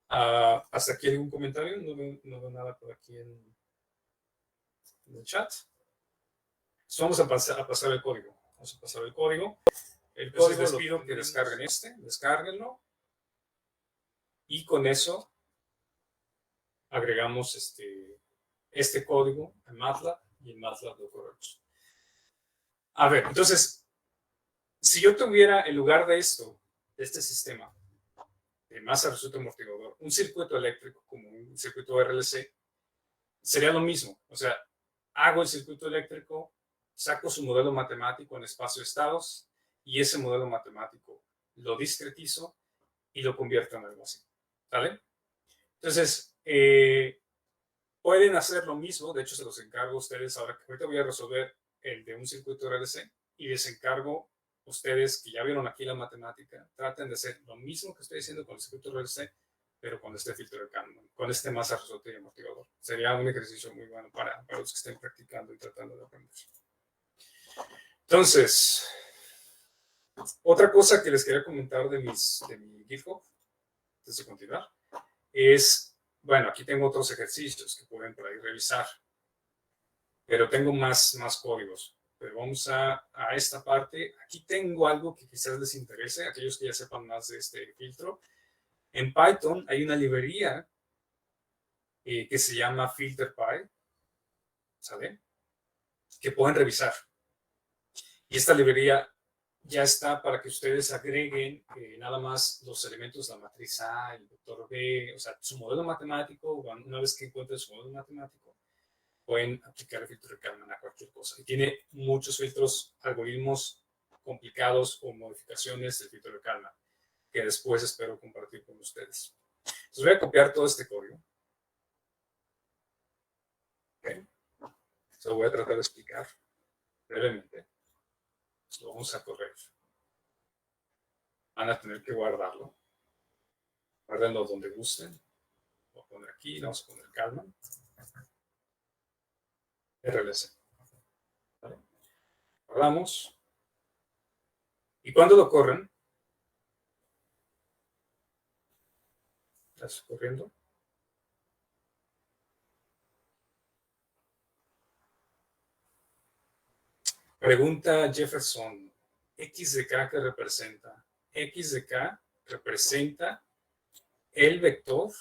¿Hasta aquí algún comentario? No veo nada por aquí en el chat. Entonces vamos a pasar el código. Vamos a pasar el código. El código les pido que descarguen descárguenlo. Y con eso agregamos este código en MATLAB y en MATLAB lo corremos. A ver, entonces, si yo tuviera en lugar de esto, de este sistema de masa resulta amortiguador, un circuito eléctrico como un circuito RLC, sería lo mismo. O sea, hago el circuito eléctrico, saco su modelo matemático en espacio de estados y ese modelo matemático lo discretizo y lo convierto en algo así. ¿Vale? Entonces, pueden hacer lo mismo. De hecho, se los encargo a ustedes ahora. Ahorita voy a resolver el de un circuito RLC y les encargo a ustedes que ya vieron aquí la matemática, traten de hacer lo mismo que estoy haciendo con el circuito RLC, pero con este filtro de Kalman, con este masa resorte y amortiguador. Sería un ejercicio muy bueno para los que estén practicando y tratando de aprender. Entonces, otra cosa que les quería comentar de mi GitHub, antes de continuar, es, bueno, aquí tengo otros ejercicios que pueden por ahí revisar, pero tengo más códigos. Pero vamos a esta parte. Aquí tengo algo que quizás les interese, aquellos que ya sepan más de este filtro. En Python hay una librería que se llama FilterPy, ¿sale? Que pueden revisar. Y esta librería ya está para que ustedes agreguen nada más los elementos, la matriz A, el vector B, o sea, su modelo matemático. Una vez que encuentren su modelo matemático, pueden aplicar el filtro de Kalman a cualquier cosa. Y tiene muchos filtros, algoritmos complicados o modificaciones del filtro de Kalman, que después espero compartir con ustedes. Entonces voy a copiar todo este código. ¿Okay? Se lo voy a tratar de explicar brevemente. Entonces lo vamos a correr. Van a tener que guardarlo. Guárdenlo donde gusten. Voy a poner aquí, vamos a poner Kalman. RLC. ¿Vale? Guardamos. Y cuando lo corren, ¿estás corriendo? Pregunta Jefferson, ¿X de K qué representa? X de K representa el vector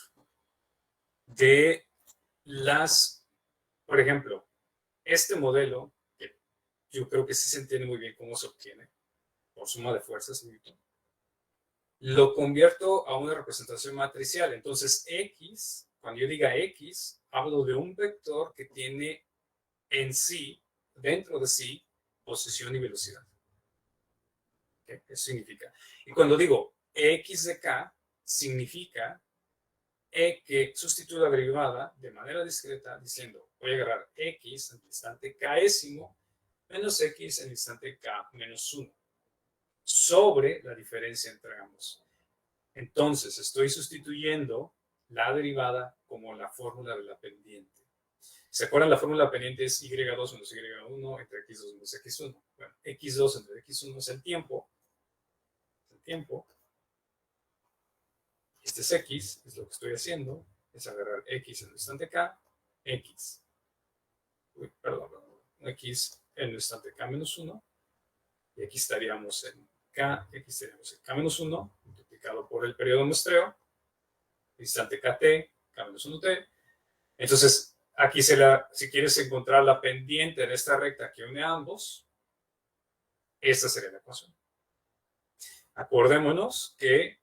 de las, por ejemplo, este modelo, que yo creo que sí se entiende muy bien cómo se obtiene, por suma de fuerzas, lo convierto a una representación matricial. Entonces, X, cuando yo diga X, hablo de un vector que tiene en sí, dentro de sí, posición y velocidad. ¿Qué significa? Y cuando digo X de K, significa que sustituyo la derivada de manera discreta diciendo, voy a agarrar X en el instante Késimo menos X en el instante K menos 1 sobre la diferencia entre ambos. Entonces, estoy sustituyendo la derivada como la fórmula de la pendiente. ¿Se acuerdan? La fórmula pendiente es y2 menos y1 entre x2 menos x1. Bueno, x2 entre x1 es el tiempo. Este es x, es lo que estoy haciendo. Es agarrar x en el instante k, x. X en el instante k menos 1. Y aquí estaríamos en k, aquí estaríamos en k menos 1, multiplicado por el periodo de muestreo. Instante kt, k menos 1t. Entonces, aquí si quieres encontrar la pendiente de esta recta que une a ambos, esta sería la ecuación. Acordémonos que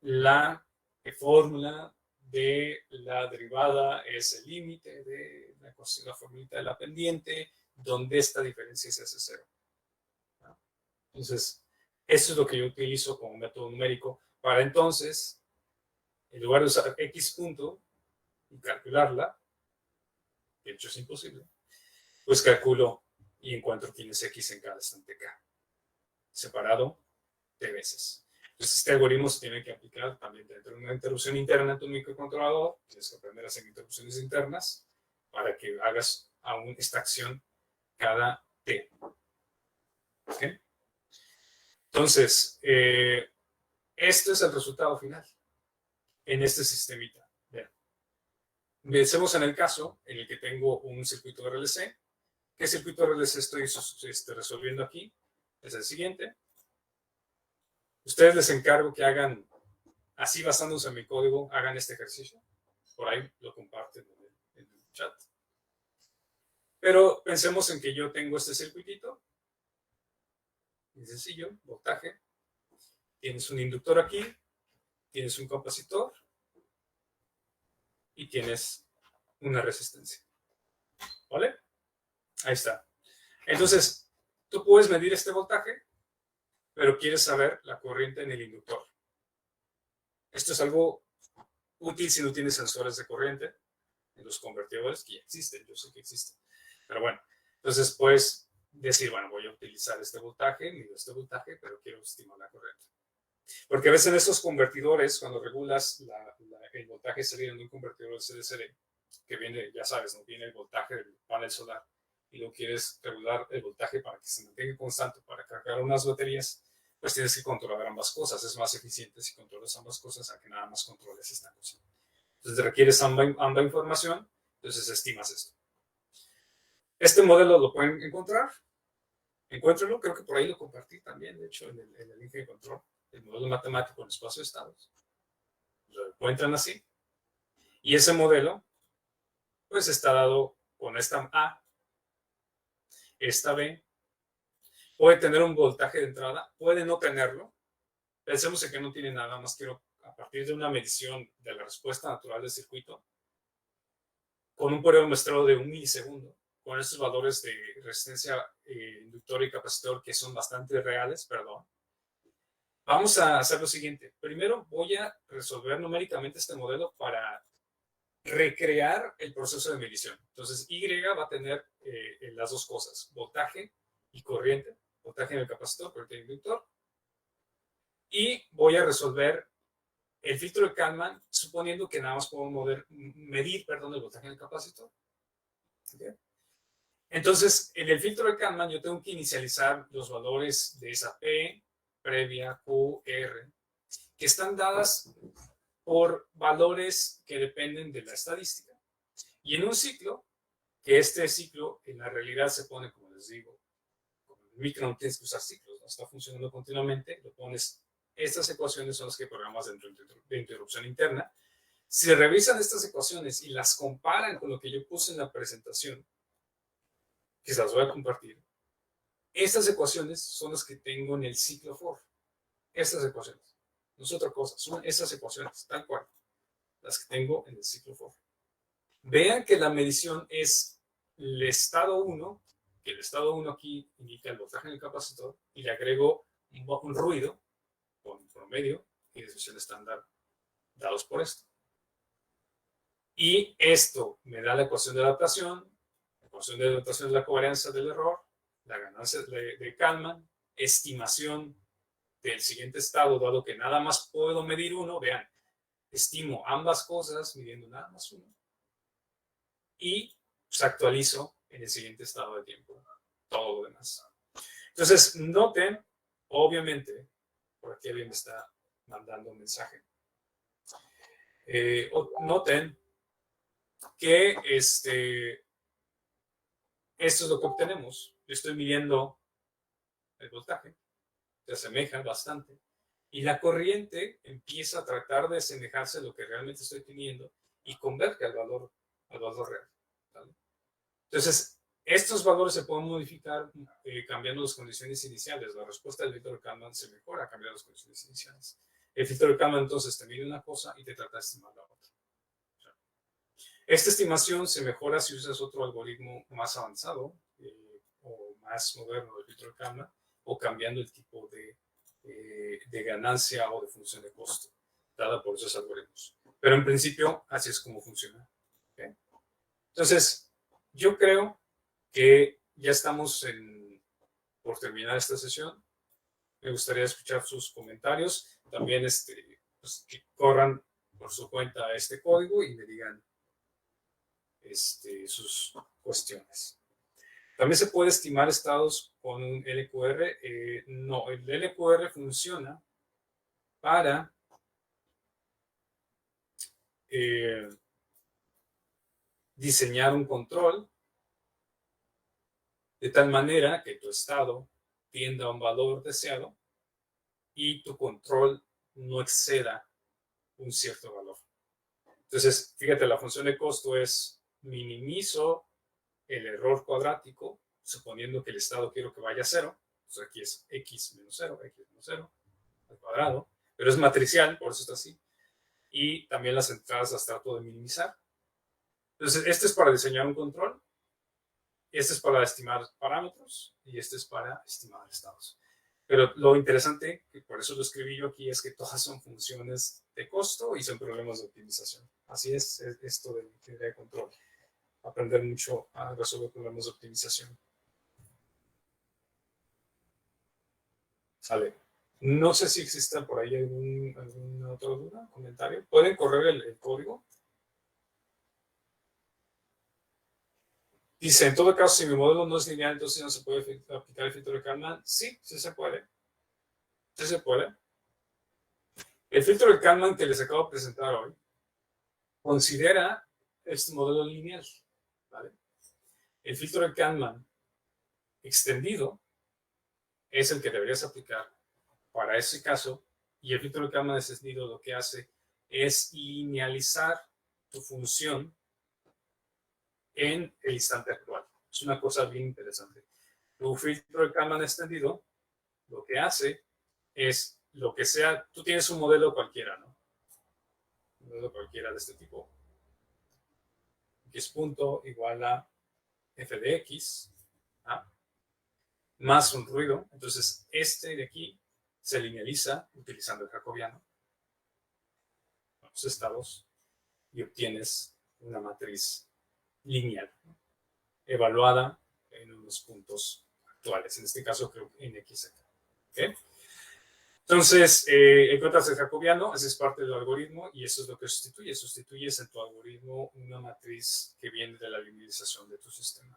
la fórmula de la derivada es el límite de la formulita de la pendiente, donde esta diferencia se hace cero. ¿No? Entonces, eso es lo que yo utilizo como método numérico para entonces, en lugar de usar x punto y calcularla, de hecho es imposible, pues calculo y encuentro quién es x en cada instante k, separado de veces. Entonces, este algoritmo se tiene que aplicar también dentro de una interrupción interna en tu microcontrolador. Tienes que aprender a hacer interrupciones internas para que hagas aún esta acción cada t. ¿Okay? Entonces, esto es el resultado final en este sistemita. Vean. Pensemos en el caso en el que tengo un circuito RLC. ¿Qué circuito RLC estoy resolviendo aquí? Es el siguiente. Ustedes les encargo que hagan, así basándose en mi código, hagan este ejercicio. Por ahí lo comparten en el chat. Pero pensemos en que yo tengo este circuitito. Muy sencillo, voltaje. Tienes un inductor aquí, tienes un capacitor y tienes una resistencia. ¿Vale? Ahí está. Entonces, tú puedes medir este voltaje, pero quieres saber la corriente en el inductor. Esto es algo útil si no tienes sensores de corriente en los convertidores, que ya existen, yo sé que existen. Pero bueno, entonces puedes decir, bueno, voy a utilizar este voltaje, mido este voltaje, pero quiero estimar la corriente. Porque a veces en estos convertidores, cuando regulas el voltaje saliendo de un convertidor de CDCD, que viene, ya sabes, no viene el voltaje del panel solar, y lo quieres regular el voltaje para que se mantenga constante, para cargar unas baterías, pues tienes que controlar ambas cosas. Es más eficiente si controlas ambas cosas a que nada más controles esta cosa. Entonces requieres ambas información, entonces estimas esto. Este modelo lo pueden encontrar, encuéntrenlo, creo que por ahí lo compartí también, de hecho, en el link de control, el modelo matemático en espacio de estados. Lo encuentran así. Y ese modelo, pues está dado con esta A, esta B, puede tener un voltaje de entrada, puede no tenerlo. Pensemos en que no tiene nada más, quiero a partir de una medición de la respuesta natural del circuito, con un periodo muestreo de 1 milisegundo, con estos valores de resistencia inductor y capacitor que son bastante reales, perdón. Vamos a hacer lo siguiente. Primero voy a resolver numéricamente este modelo para recrear el proceso de medición. Entonces, Y va a tener las dos cosas, voltaje y corriente, voltaje en el capacitor, corriente en el inductor. Y voy a resolver el filtro de Kalman, suponiendo que nada más puedo medir el voltaje en el capacitor. ¿Okay? Entonces, en el filtro de Kalman yo tengo que inicializar los valores de esa P, previa, Q, R, que están dadas por valores que dependen de la estadística. Y en un ciclo, que este ciclo en la realidad se pone, como les digo, como en micro no tienes que usar ciclos, no está funcionando continuamente, lo pones, estas ecuaciones son las que programas dentro de interrupción interna. Si revisan estas ecuaciones y las comparan con lo que yo puse en la presentación, que se las voy a compartir, estas ecuaciones son las que tengo en el ciclo for. Estas ecuaciones, no es otra cosa, son esas ecuaciones, tal cual, las que tengo en el ciclo for. Vean que la medición es el estado 1, que el estado 1 aquí indica el voltaje en el capacitor, y le agrego un ruido con promedio y desviación estándar dados por esto. Y esto me da la ecuación de adaptación. La ecuación de adaptación es la covarianza del error, la ganancia de Kalman, estimación del siguiente estado, dado que nada más puedo medir uno. Vean, estimo ambas cosas midiendo nada más uno. Y pues, actualizo en el siguiente estado de tiempo todo lo demás. Entonces, noten, obviamente, por aquí alguien me está mandando un mensaje. Noten que esto es lo que obtenemos. Yo estoy midiendo el voltaje, se asemeja bastante, y la corriente empieza a tratar de asemejarse a lo que realmente estoy teniendo y converge al valor real. ¿Vale? Entonces, estos valores se pueden modificar cambiando las condiciones iniciales. La respuesta del vector Kalman se mejora cambiando las condiciones iniciales. El filtro de Kalman entonces te mide una cosa y te trata de estimar la otra. Esta estimación se mejora si usas otro algoritmo más avanzado o más moderno del filtro de Kalman, o cambiando el tipo de ganancia o de función de costo dada por esos algoritmos. Pero en principio así es como funciona. ¿Okay? Entonces, yo creo que ya estamos por terminar esta sesión. Me gustaría escuchar sus comentarios. También pues, que corran por su cuenta este código y me digan sus cuestiones. También se puede estimar estados con un LQR. No, el LQR funciona para diseñar un control de tal manera que tu estado tienda a un valor deseado y tu control no exceda un cierto valor. Entonces, fíjate, la función de costo es minimizo el error cuadrático, suponiendo que el estado quiero que vaya a 0. Entonces aquí es x menos 0, x menos 0 al cuadrado, pero es matricial, por eso está así. Y también las entradas las trato de minimizar. Entonces, este es para diseñar un control, este es para estimar parámetros y este es para estimar estados. Pero lo interesante, que por eso lo escribí yo aquí, es que todas son funciones de costo y son problemas de optimización. Así es esto de ingeniería de control. Aprender mucho a resolver problemas de optimización. Sale. No sé si exista por ahí alguna otra duda, comentario. ¿Pueden correr el código? Dice, en todo caso, si mi modelo no es lineal, entonces no se puede aplicar el filtro de Kalman. Sí, sí se puede. Sí se puede. El filtro de Kalman que les acabo de presentar hoy considera este modelo lineal. ¿Vale? El filtro de Kalman extendido es el que deberías aplicar para ese caso, y el filtro de Kalman extendido lo que hace es linealizar tu función en el instante actual. Es una cosa bien interesante. Tu filtro de Kalman extendido lo que hace es lo que sea, tú tienes un modelo cualquiera, ¿no? Un modelo cualquiera de este tipo. X punto igual a f de x, ¿ah? Más un ruido. Entonces, este de aquí se linealiza utilizando el jacobiano, los estados, y obtienes una matriz lineal, ¿no? Evaluada en unos puntos actuales. En este caso, creo en x. ¿Okay? Entonces, encuentras el jacobiano, ese es parte del algoritmo, y eso es lo que sustituye. Sustituyes en tu algoritmo una matriz que viene de la linealización de tu sistema.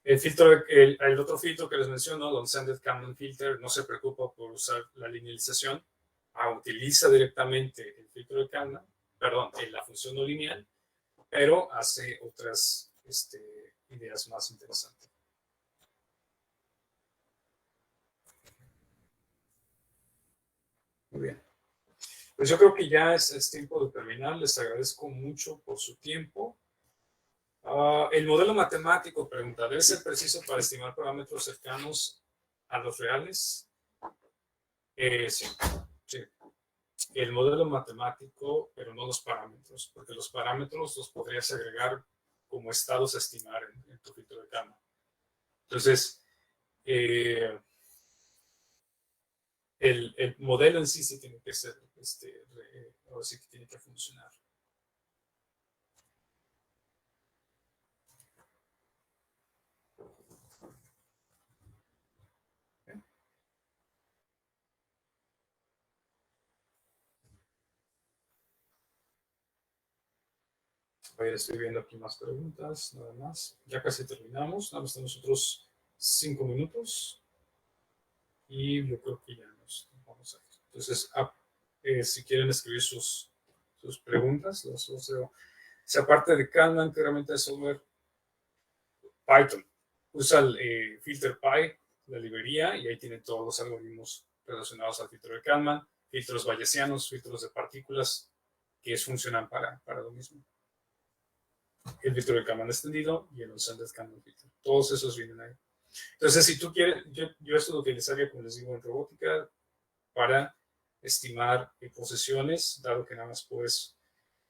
El otro filtro que les menciono, el Unsanded Kalman Filter, no se preocupa por usar la linealización, utiliza directamente el filtro de Kalman, perdón, la función no lineal, pero hace otras ideas más interesantes. Muy bien. Pues yo creo que ya es tiempo de terminar. Les agradezco mucho por su tiempo. El modelo matemático, pregunta, ¿debe ser preciso para estimar parámetros cercanos a los reales? Sí, sí. El modelo matemático, pero no los parámetros, porque los parámetros los podrías agregar como estados a estimar en tu filtro de Kalman. Entonces, el modelo en sí tiene que ser, ahora sí que tiene que funcionar. Estoy viendo aquí más preguntas, nada más. Ya casi terminamos, nada más tenemos otros 5 minutos y yo creo que ya nos vamos a ir. Entonces, si quieren escribir sus preguntas, los veo. Si aparte de Kalman, claramente de software, Python. Usa el filterpy, la librería, y ahí tienen todos los algoritmos relacionados al filtro de Kalman, filtros bayesianos, filtros de partículas, que funcionan para lo mismo. El filtro de Kalman extendido y el Unsanded Kalman filter. Todos esos vienen ahí. Entonces, si tú quieres, yo esto lo utilizaría, como les digo, en robótica para estimar posesiones, dado que nada más puedes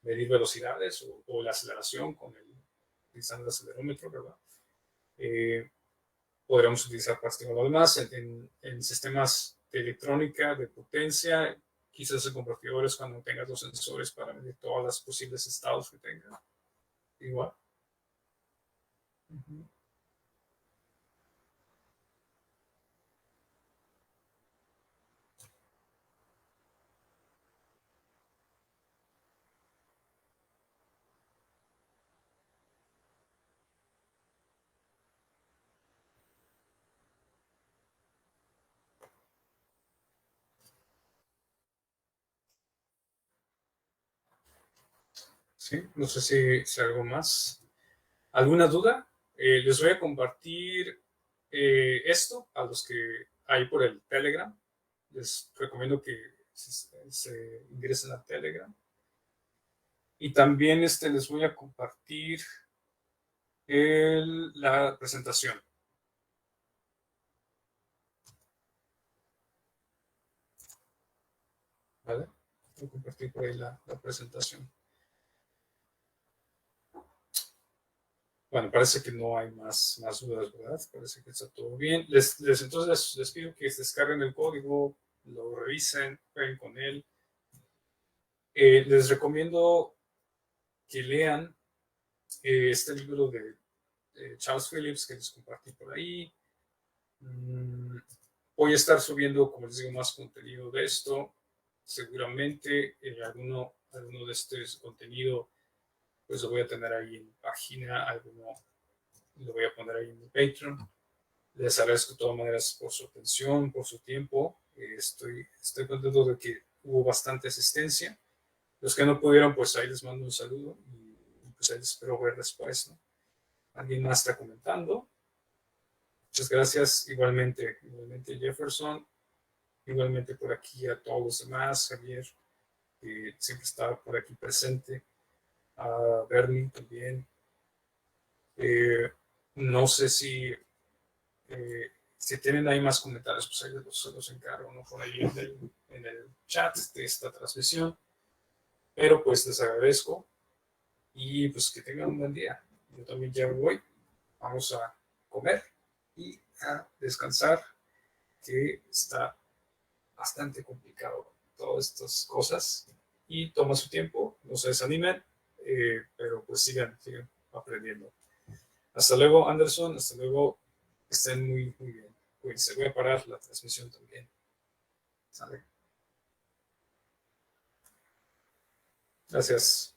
medir velocidades o la aceleración utilizando el acelerómetro, ¿verdad? Podríamos utilizar para estimar lo demás en sistemas de electrónica, de potencia, quizás en convertidores cuando tengas los sensores para medir todas las posibles estados que tenga. Igual. Sí, no sé si algo más. ¿Alguna duda? Les voy a compartir esto a los que hay por el Telegram. Les recomiendo que se ingresen a Telegram. Y también les voy a compartir la presentación. ¿Vale? Voy a compartir por ahí la presentación. Bueno, parece que no hay más dudas, ¿verdad? Parece que está todo bien. Entonces les pido que descarguen el código, lo revisen, jueguen con él. Les recomiendo que lean este libro de Charles Phillips que les compartí por ahí. Voy a estar subiendo, como les digo, más contenido de esto. Seguramente alguno de este contenido pues lo voy a tener ahí en página, alguno lo voy a poner ahí en mi Patreon. Les agradezco de todas maneras por su atención, por su tiempo. Estoy contento de que hubo bastante asistencia. Los que no pudieron, pues ahí les mando un saludo y pues ahí les espero ver después, ¿no? ¿Alguien más está comentando? Muchas gracias. Igualmente Jefferson. Igualmente por aquí a todos los demás. Javier, que siempre está por aquí presente. A Bernie también. No sé si tienen ahí más comentarios, pues ahí los encargo, ¿no? Por ahí en el chat de esta transmisión. Pero pues les agradezco y pues que tengan un buen día. Yo también ya voy. Vamos a comer y a descansar, que está bastante complicado todas estas cosas. Y toma su tiempo, no se desanimen, pero pues sigan aprendiendo. Hasta luego, Anderson. Hasta luego. Estén muy bien. Pues voy a parar la transmisión también. ¿Sale? Gracias.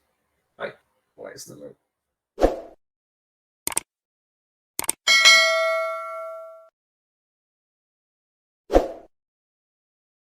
Bye. Bye. Hasta luego.